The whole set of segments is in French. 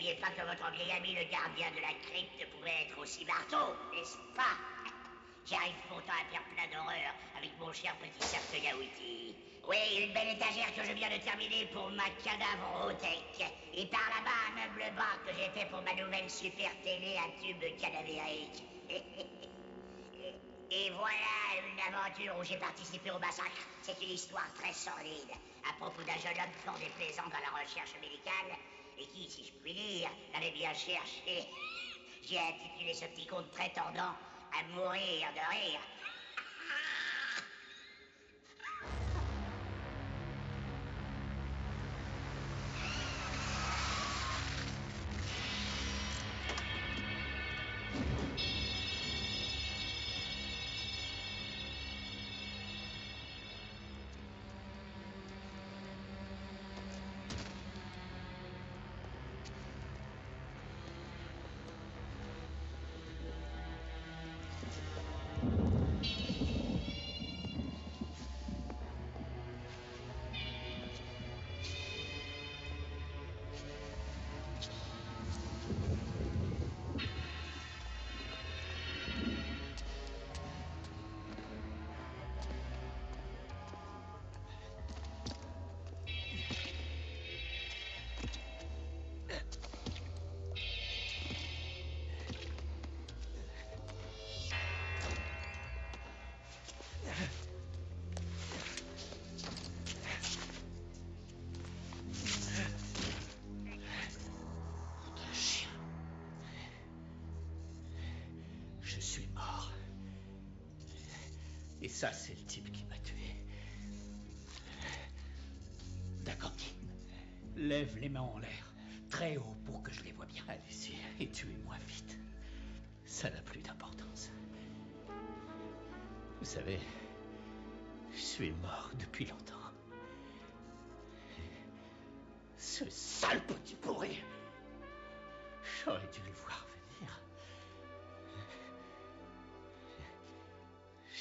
saviez pas que votre vieil ami, le gardien de la crypte, pouvait être aussi marteau, n'est-ce pas? J'arrive pourtant à faire plein d'horreurs avec mon cher petit cercueil à outils. Oui, une belle étagère que je viens de terminer pour ma cadavre tech. Et par là-bas, un meuble bas que j'ai fait pour ma nouvelle super télé à tube cadavérique. Et voilà une aventure où j'ai participé au massacre. C'est une histoire très sordide à propos d'un jeune homme fort déplaisant dans la recherche médicale et qui, si je puis dire, l'avait bien cherché. J'ai intitulé ce petit conte très tendant à mourir de rire. Et ça, c'est le type qui m'a tué. D'accord. Lève les mains en l'air, très haut pour que je les vois bien. Allez-y, et tuez-moi vite. Ça n'a plus d'importance. Vous savez, je suis mort depuis longtemps. Ce sale petit pourri! J'aurais dû le voir venir.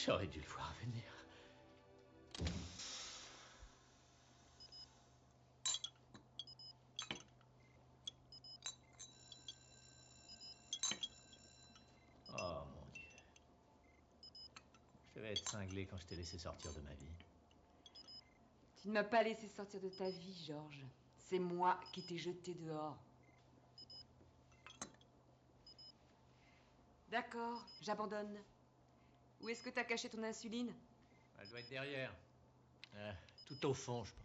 J'aurais dû le voir venir. Oh mon Dieu. Je devais être cinglé quand je t'ai laissé sortir de ma vie. Tu ne m'as pas laissé sortir de ta vie, Georges. C'est moi qui t'ai jeté dehors. D'accord, j'abandonne. Où est-ce que t'as caché ton insuline? Elle doit être derrière. Tout au fond, je pense.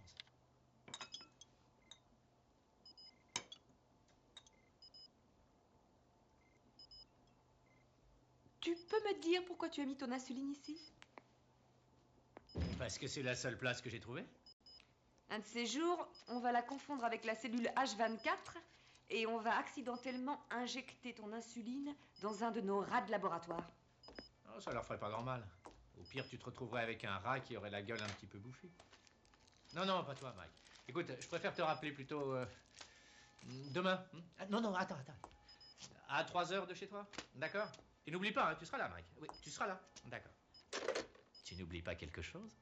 Tu peux me dire pourquoi tu as mis ton insuline ici? Parce que c'est la seule place que j'ai trouvée. Un de ces jours, on va la confondre avec la cellule H24 et on va accidentellement injecter ton insuline dans un de nos rats de laboratoire. Oh, ça leur ferait pas grand mal. Au pire, tu te retrouverais avec un rat qui aurait la gueule un petit peu bouffée. Non, non, pas toi, Mike. Écoute, je préfère te rappeler plutôt demain. Non, attends. À 3 heures de chez toi, d'accord? Et n'oublie pas, hein, tu seras là, Mike. Oui, tu seras là, d'accord. Tu n'oublies pas quelque chose?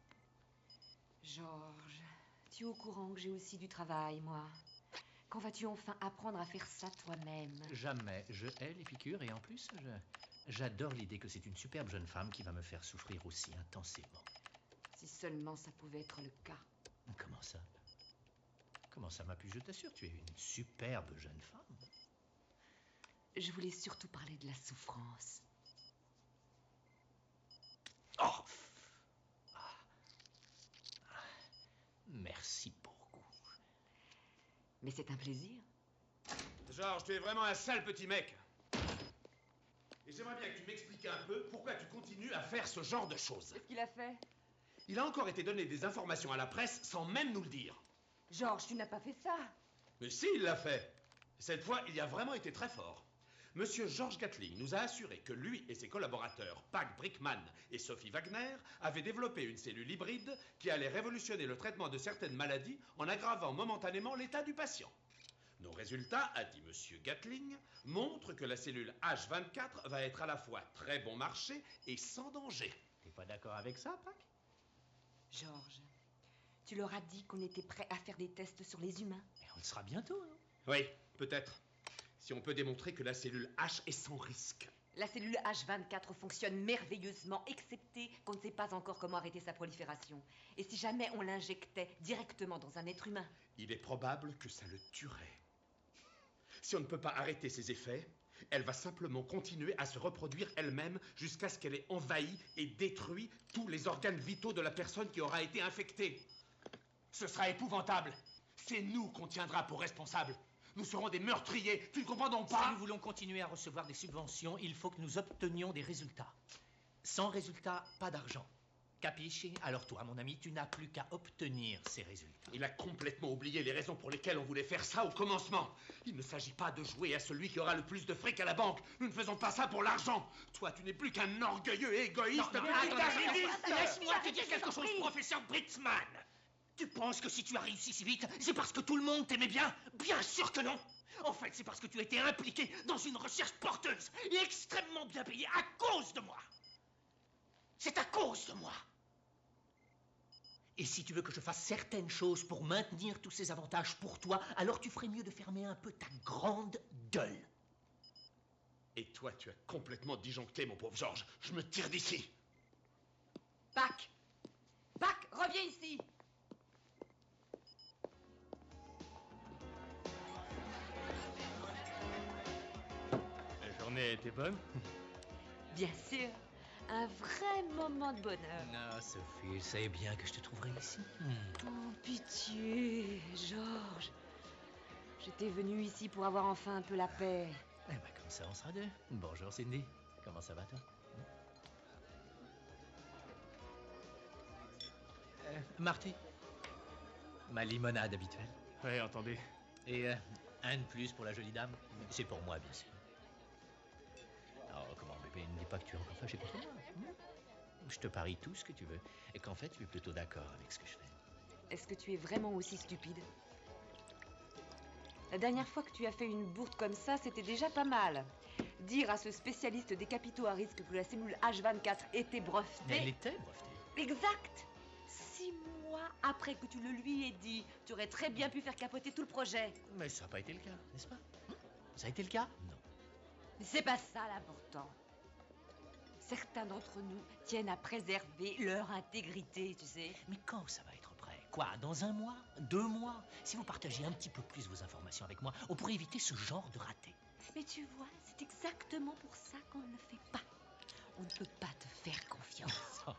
Georges, tu es au courant que j'ai aussi du travail, moi. Quand vas-tu enfin apprendre à faire ça toi-même? Jamais. Je hais les piqûres et en plus, j'adore l'idée que c'est une superbe jeune femme qui va me faire souffrir aussi intensément. Si seulement ça pouvait être le cas. Comment ça? Comment ça m'a pu? Je t'assure, tu es une superbe jeune femme. Je voulais surtout parler de la souffrance. Oh! Merci beaucoup. Mais c'est un plaisir. Georges, tu es vraiment un sale petit mec. Et j'aimerais bien que tu m'expliques un peu pourquoi tu continues à faire ce genre de choses. Qu'est-ce qu'il a fait? Il a encore été donné des informations à la presse sans même nous le dire. Georges, tu n'as pas fait ça. Mais si, il l'a fait. Cette fois, il y a vraiment été très fort. Monsieur George Gatling nous a assuré que lui et ses collaborateurs, Pac Brickman et Sophie Wagner, avaient développé une cellule hybride qui allait révolutionner le traitement de certaines maladies en aggravant momentanément l'état du patient. Nos résultats, a dit Monsieur Gatling, montrent que la cellule H24 va être à la fois très bon marché et sans danger. T'es pas d'accord avec ça, Pac? Georges, tu leur as dit qu'on était prêt à faire des tests sur les humains. Mais on le sera bientôt, non? Oui, peut-être. Si on peut démontrer que la cellule H est sans risque. La cellule H24 fonctionne merveilleusement, excepté qu'on ne sait pas encore comment arrêter sa prolifération. Et si jamais on l'injectait directement dans un être humain? Il est probable que ça le tuerait. Si on ne peut pas arrêter ses effets, elle va simplement continuer à se reproduire elle-même jusqu'à ce qu'elle ait envahi et détruit tous les organes vitaux de la personne qui aura été infectée. Ce sera épouvantable. C'est nous qu'on tiendra pour responsables. Nous serons des meurtriers, tu ne comprends donc pas? Si nous voulons continuer à recevoir des subventions, il faut que nous obtenions des résultats. Sans résultats, pas d'argent. Capisci? Alors toi, mon ami, tu n'as plus qu'à obtenir ces résultats. Il a complètement oublié les raisons pour lesquelles on voulait faire ça au commencement. Il ne s'agit pas de jouer à celui qui aura le plus de fric à la banque. Nous ne faisons pas ça pour l'argent. Toi, tu n'es plus qu'un orgueilleux et égoïste. Laisse-moi te dire quelque chose, professeur Britzman. Tu penses que si tu as réussi si vite, c'est parce que tout le monde t'aimait bien? Bien sûr que non. En fait, c'est parce que tu étais impliqué dans une recherche porteuse et extrêmement bien payée à cause de moi. C'est à cause de moi. Et si tu veux que je fasse certaines choses pour maintenir tous ces avantages pour toi, alors tu ferais mieux de fermer un peu ta grande gueule. Et toi, tu as complètement disjoncté, mon pauvre Georges. Je me tire d'ici. Pac! Pac, reviens ici! La journée a été bonne? Bien sûr, un vrai moment de bonheur. Non, Sophie, je savais bien que je te trouverais ici. Oh, pitié, Georges. J'étais venue ici pour avoir enfin un peu la paix. Eh ben, comme ça, on sera deux. Bonjour, Cindy. Comment ça va, toi? Marty. Ma limonade habituelle. Ouais, entendez. Et un de plus pour la jolie dame. C'est pour moi, bien sûr. Oh, comment, bébé, ne dis pas que tu es encore fâché contre moi. Je te parie tout ce que tu veux. Et qu'en fait, tu es plutôt d'accord avec ce que je fais. Est-ce que tu es vraiment aussi stupide? La dernière fois que tu as fait une bourde comme ça, c'était déjà pas mal. Dire à ce spécialiste des capitaux à risque que la cellule H24 était brevetée... Elle était brevetée. Exact! 6 mois après que tu le lui aies dit, tu aurais très bien pu faire capoter tout le projet. Mais ça n'a pas été le cas, n'est-ce pas? Ça a été le cas? Non. Mais c'est pas ça l'important. Certains d'entre nous tiennent à préserver leur intégrité, tu sais. Mais quand ça va être prêt? Quoi, dans 1 mois? 2 mois? Si vous partagez un petit peu plus vos informations avec moi, on pourrait éviter ce genre de raté. Mais tu vois, c'est exactement pour ça qu'on ne le fait pas. On ne peut pas te faire confiance. Oh,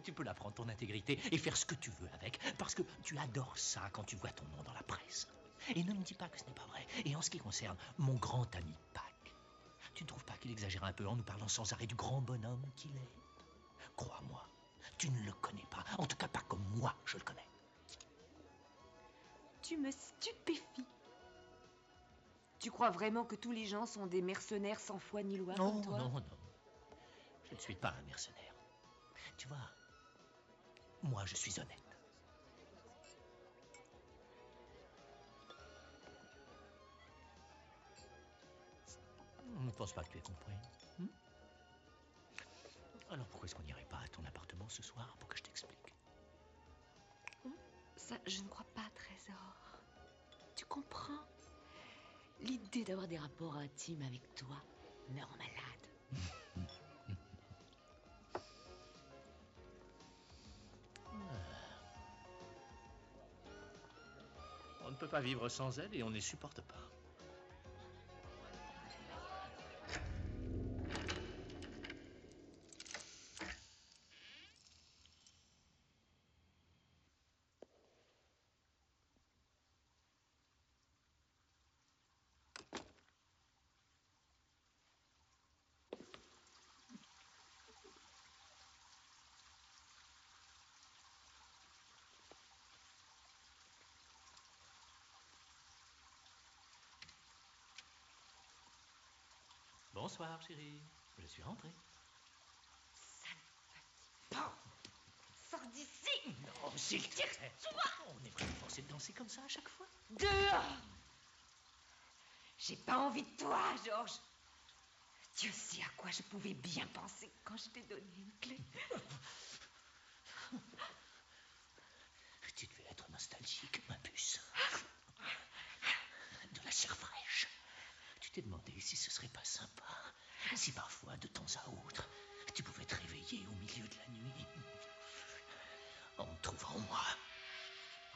tu peux la prendre, ton intégrité, et faire ce que tu veux avec, parce que tu adores ça quand tu vois ton nom dans la presse. Et ne me dis pas que ce n'est pas vrai. Et en ce qui concerne mon grand ami Pac, tu ne trouves pas qu'il exagère un peu en nous parlant sans arrêt du grand bonhomme qu'il est? Crois-moi, tu ne le connais pas. En tout cas, pas comme moi, je le connais. Tu me stupéfies. Tu crois vraiment que tous les gens sont des mercenaires sans foi ni loi comme toi? Non. Je ne suis pas un mercenaire. Tu vois, moi, je suis honnête. Je ne pense pas que tu aies compris. Alors pourquoi est-ce qu'on n'irait pas à ton appartement ce soir pour que je t'explique? Ça, je ne crois pas, Trésor. Tu comprends? L'idée d'avoir des rapports intimes avec toi me rend malade. On ne peut pas vivre sans elle et on ne les supporte pas. Bonsoir, chérie. Je suis rentré. Sale sors d'ici! Non, s'il te plaît. On est vraiment forcé de danser comme ça à chaque fois? Dehors! J'ai pas envie de toi, Georges. Dieu sait à quoi je pouvais bien penser quand je t'ai donné une clé. Tu devais être nostalgique, ma puce. De la chair fraîche. Tu tu t'es demandé si ce serait pas sympa, si parfois, de temps à autre, tu pouvais te réveiller au milieu de la nuit, en me trouvant moi,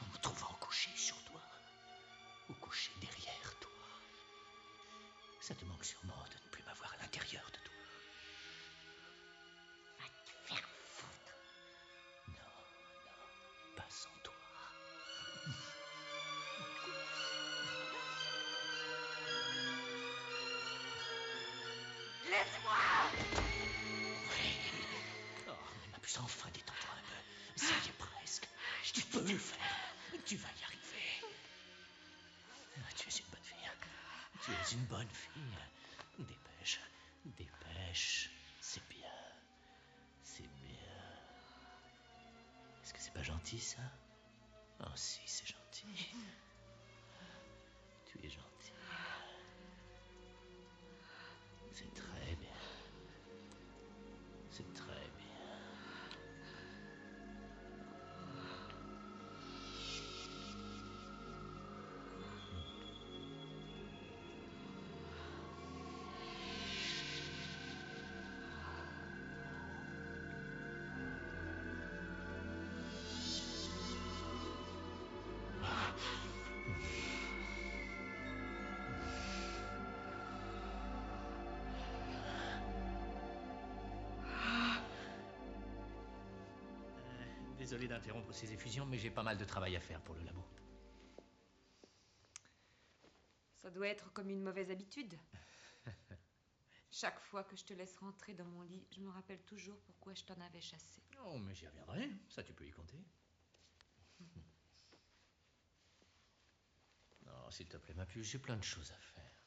en me trouvant couché sur toi, ou couché derrière toi. Ça te manque sûrement de ne plus m'avoir à l'intérieur de toi. Va te faire foutre. Non, pas sans toi. Laisse-moi! Oui. Oh, mais ma puce, enfin, détends-toi un peu. Ça y est presque. Tu peux le faire. Tu vas y arriver. Tu es une bonne fille. Tu es une bonne fille. Dépêche. Dépêche. C'est bien. C'est bien. Est-ce que c'est pas gentil, ça? Oh, si, c'est gentil. Tu es gentil. C'est très bien. C'est très bien. Désolé d'interrompre ces effusions, mais j'ai pas mal de travail à faire pour le labo. Ça doit être comme une mauvaise habitude. Chaque fois que je te laisse rentrer dans mon lit, je me rappelle toujours pourquoi je t'en avais chassé. Oh, mais j'y reviendrai. Ça, tu peux y compter. Non, s'il te plaît, ma puce, j'ai plein de choses à faire.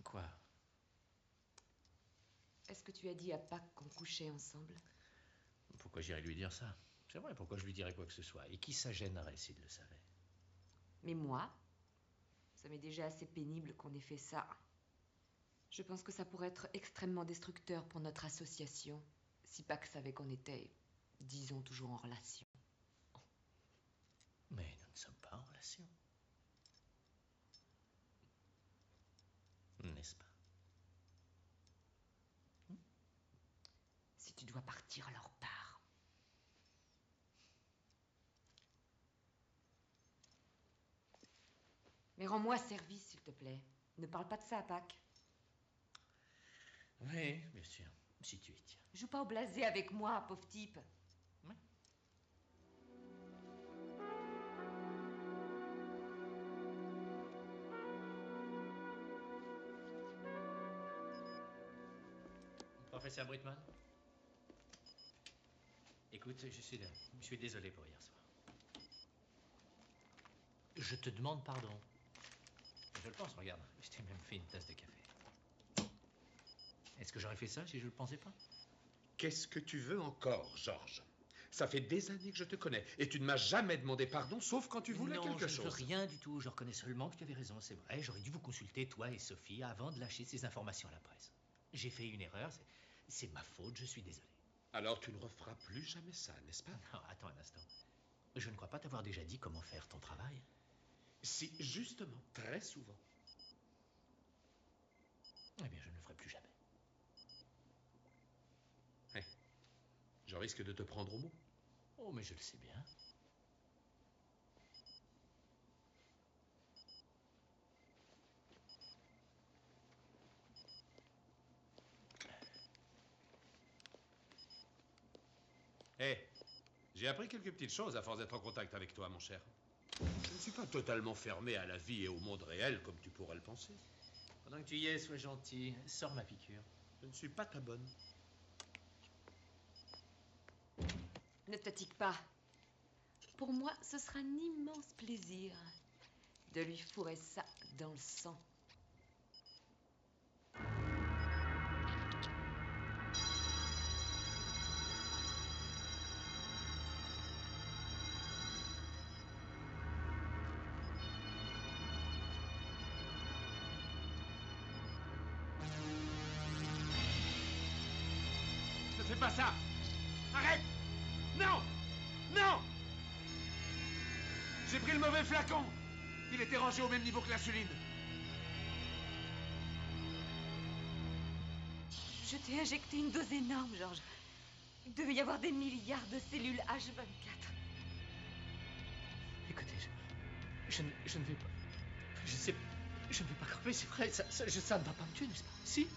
Quoi? Est-ce que tu as dit à Pâques qu'on couchait ensemble? Pourquoi j'irais lui dire ça? C'est vrai, pourquoi je lui dirais quoi que ce soit? Et qui ça gênerait s'il le savait? Mais moi, ça m'est déjà assez pénible qu'on ait fait ça. Je pense que ça pourrait être extrêmement destructeur pour notre association si Pâques savait qu'on était, disons, toujours en relation. Mais nous ne sommes pas en relation. N'est-ce pas? Si tu dois partir, alors pars. Mais rends-moi service, s'il te plaît. Ne parle pas de ça à Pâques. Oui, bien sûr, si tu y tiens. Joue pas au blasé avec moi, pauvre type. Oui. Professeur Brickman? Écoute, je suis désolé pour hier soir. Je te demande pardon. Je le pense, regarde, je t'ai même fait une tasse de café. Est-ce que j'aurais fait ça si je le pensais pas? Qu'est-ce que tu veux encore, Georges? Ça fait des années que je te connais et tu ne m'as jamais demandé pardon, sauf quand tu voulais quelque chose. Non, je ne veux rien du tout. Je reconnais seulement que tu avais raison, c'est vrai. J'aurais dû vous consulter, toi et Sophie, avant de lâcher ces informations à la presse. J'ai fait une erreur, c'est ma faute, je suis désolé. Alors tu ne referas plus jamais ça, n'est-ce pas? Non, attends un instant. Je ne crois pas t'avoir déjà dit comment faire ton travail. Si, justement, très souvent. Eh bien, je ne le ferai plus jamais. Hey, je risque de te prendre au mot. Oh, mais je le sais bien. Hé, j'ai appris quelques petites choses à force d'être en contact avec toi, mon cher. Je ne suis pas totalement fermé à la vie et au monde réel, comme tu pourrais le penser. Pendant que tu y es, sois gentil. Sors ma piqûre. Je ne suis pas ta bonne. Ne te tique pas. Pour moi, ce sera un immense plaisir de lui fourrer ça dans le sang. Ne fais pas ça! Arrête! Non! Non! J'ai pris le mauvais flacon! Il était rangé au même niveau que l'insuline. Je t'ai injecté une dose énorme, Georges. Il devait y avoir des milliards de cellules H24. Écoutez, je ne vais pas... Je ne vais pas crever, c'est vrai, ça ne va pas me tuer, n'est-ce pas? Si.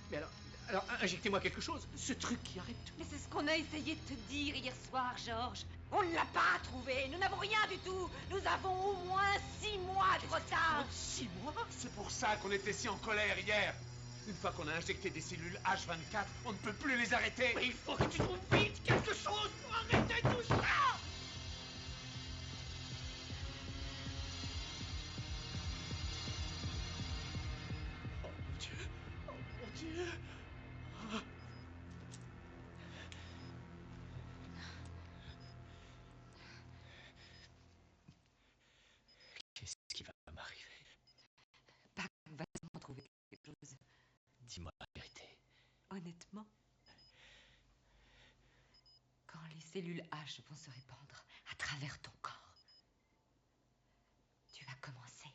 Mais alors injectez-moi quelque chose, ce truc qui arrête tout. Mais c'est ce qu'on a essayé de te dire hier soir, Georges. On ne l'a pas trouvé, nous n'avons rien du tout. Nous avons au moins 6 mois de retard. 6 mois? C'est pour ça qu'on était si en colère hier. Une fois qu'on a injecté des cellules H24, on ne peut plus les arrêter. Mais il faut que tu trouves vite quelque chose pour arrêter tout ça. Oh mon Dieu. Oh mon Dieu. Ah. Qu'est-ce qui va m'arriver? Pac va sûrement trouver quelque chose. Dis-moi la vérité. Honnêtement, quand les cellules H vont se répandre à travers ton corps, tu vas commencer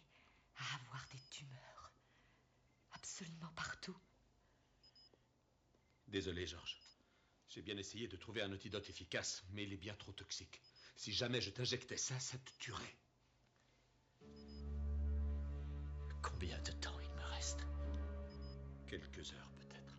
à avoir des tumeurs absolument partout. Désolé, Georges. J'ai bien essayé de trouver un antidote efficace, mais il est bien trop toxique. Si jamais je t'injectais ça, ça te tuerait. Combien de temps il me reste? Quelques heures, peut-être.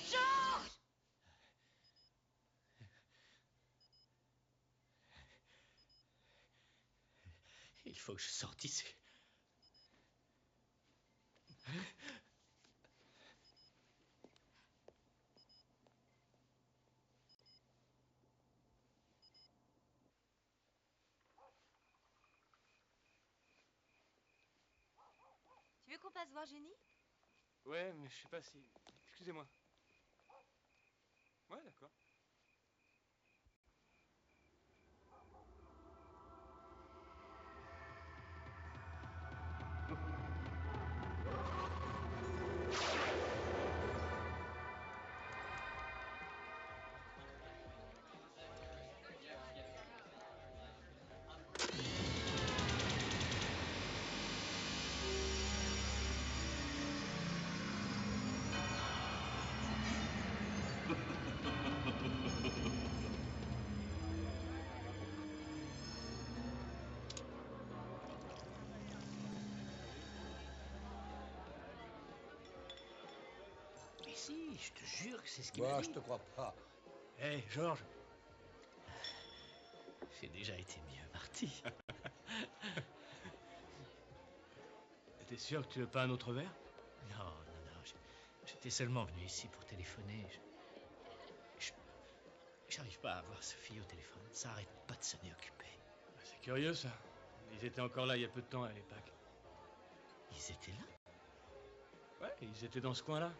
Georges! Il faut que je sorte d'ici. Tu veux qu'on passe voir Jenny? Ouais, mais je sais pas si... Excusez-moi. Ouais, d'accord. Mais si, je te jure que c'est ce qu'il m'a Bah, dit. je te crois pas. Hé, Georges. J'ai déjà été mieux parti. T'es sûr que tu veux pas un autre verre? Non. J'étais seulement venu ici pour téléphoner. J'arrive pas à avoir Sophie au téléphone. Ça arrête pas de sonner occupé. Bah, c'est curieux, ça. Ils étaient encore là il y a peu de temps, à l'époque. Ils étaient là? Ouais, ils étaient dans ce coin-là.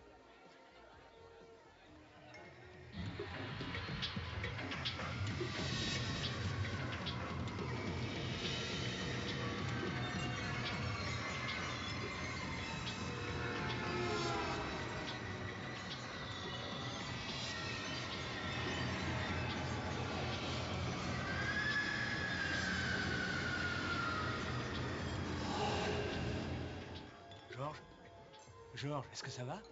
Georges, est-ce que ça va?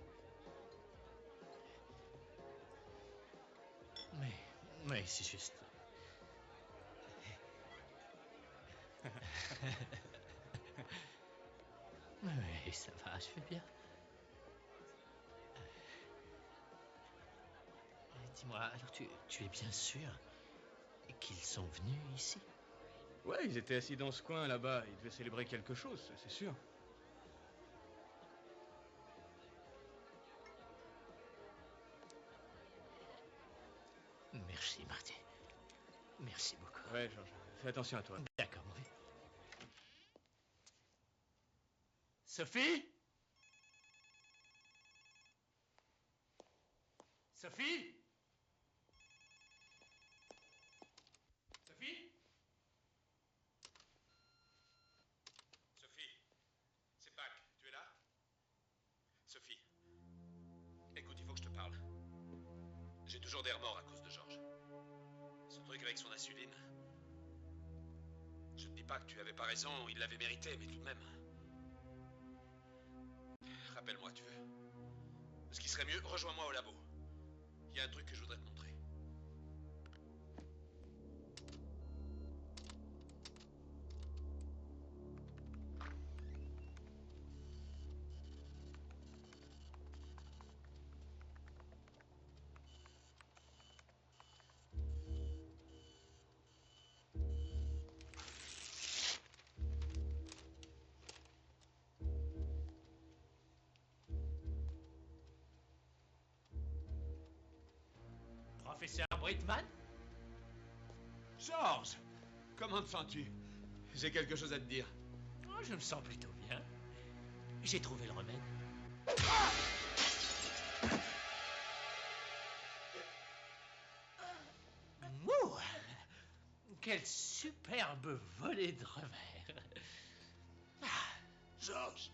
Mais c'est juste. Oui, ça va, je vais bien. Dis-moi, alors tu es bien sûr qu'ils sont venus ici? Ouais, ils étaient assis dans ce coin, là-bas. Ils devaient célébrer quelque chose, ça, c'est sûr. Merci, Marty. Merci beaucoup. Ouais, Georges, fais attention à toi. D'accord, oui. Sophie? Sophie? Sophie? Sophie, c'est Pac, tu es là? J'ai toujours des remords à cause de Georges. Ce truc avec son insuline. Je ne dis pas que tu avais pas raison, il l'avait mérité, mais tout de même. Rappelle-moi, tu veux. Ce qui serait mieux, rejoins-moi au labo. Il y a un truc que je voudrais te montrer. Professeur Brickman? Georges! Comment te sens-tu? J'ai quelque chose à te dire. Oh, je me sens plutôt bien. J'ai trouvé le remède. Ouh! Quelle superbe volée de revers! Georges,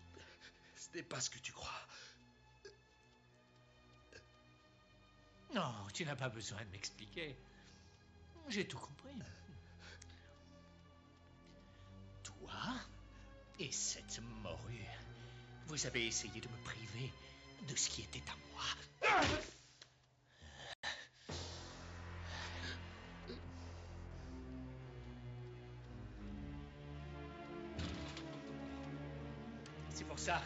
ce n'est pas ce que tu crois. Non, tu n'as pas besoin de m'expliquer. J'ai tout compris. Toi et cette morue, vous avez essayé de me priver de ce qui était à moi. C'est pour ça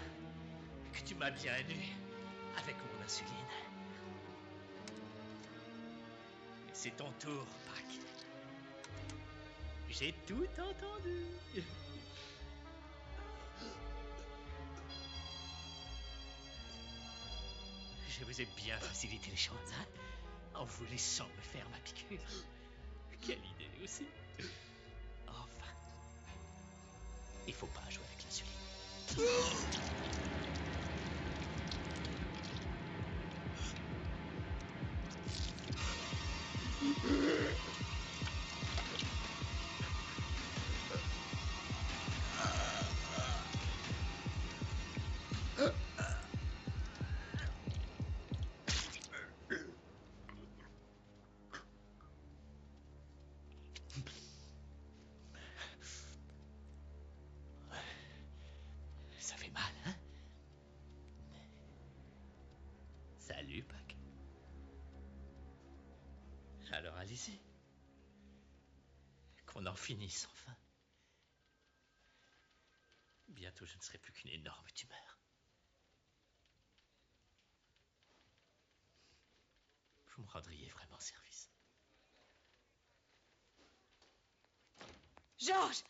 que tu m'as bien eu avec mon insuline. Et c'est ton tour, Pac. J'ai tout entendu. Je vous ai bien facilité les choses, hein, en vous laissant me faire ma piqûre. Quelle idée aussi. Enfin, il faut pas jouer avec l'insuline. Ça fait mal, hein? Salut, Pac. Alors allez-y. Qu'on en finisse enfin. Bientôt, je ne serai plus qu'une énorme tumeur. Vous me rendriez vraiment service. Georges!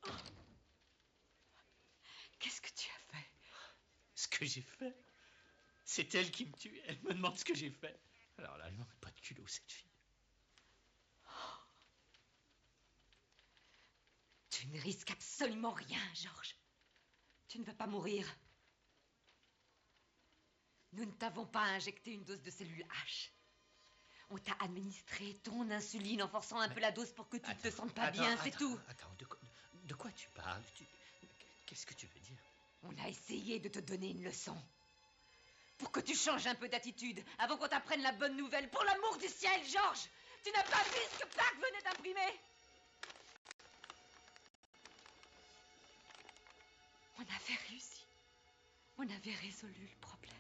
Oh. Qu'est-ce que tu as fait? Ce que j'ai fait? C'est elle qui me tue. Elle me demande ce que j'ai fait. Alors là, elle manque pas de culot, cette fille. Tu ne risques absolument rien, Georges. Tu ne vas pas mourir. Nous ne t'avons pas injecté une dose de cellules H. On t'a administré ton insuline en forçant un peu la dose pour que tu ne te sentes pas bien, c'est tout. Attends, de quoi tu parles? Qu'est-ce que tu veux dire? On a essayé de te donner une leçon. Pour que tu changes un peu d'attitude, avant qu'on t'apprenne la bonne nouvelle. Pour l'amour du ciel, Georges! Tu n'as pas vu ce que Pac venait d'imprimer? On avait réussi. On avait résolu le problème.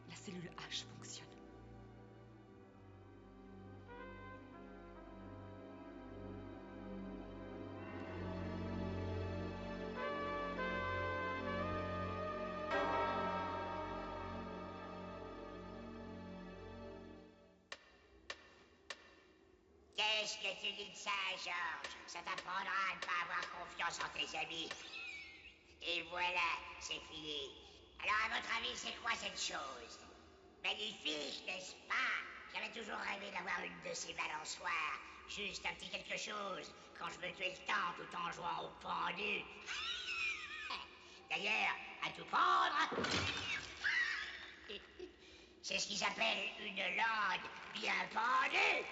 La cellule H fonctionne. Qu'est-ce que tu dis de ça, Georges? Ça t'apprendra à ne pas avoir confiance en tes amis. Et voilà, c'est fini. Alors, à votre avis, c'est quoi cette chose? Magnifique, n'est-ce pas? J'avais toujours rêvé d'avoir une de ces balançoires. Juste un petit quelque chose, quand je me tuais le temps tout en jouant au pendu. D'ailleurs, à tout prendre, c'est ce qu'ils appellent une langue bien pendue.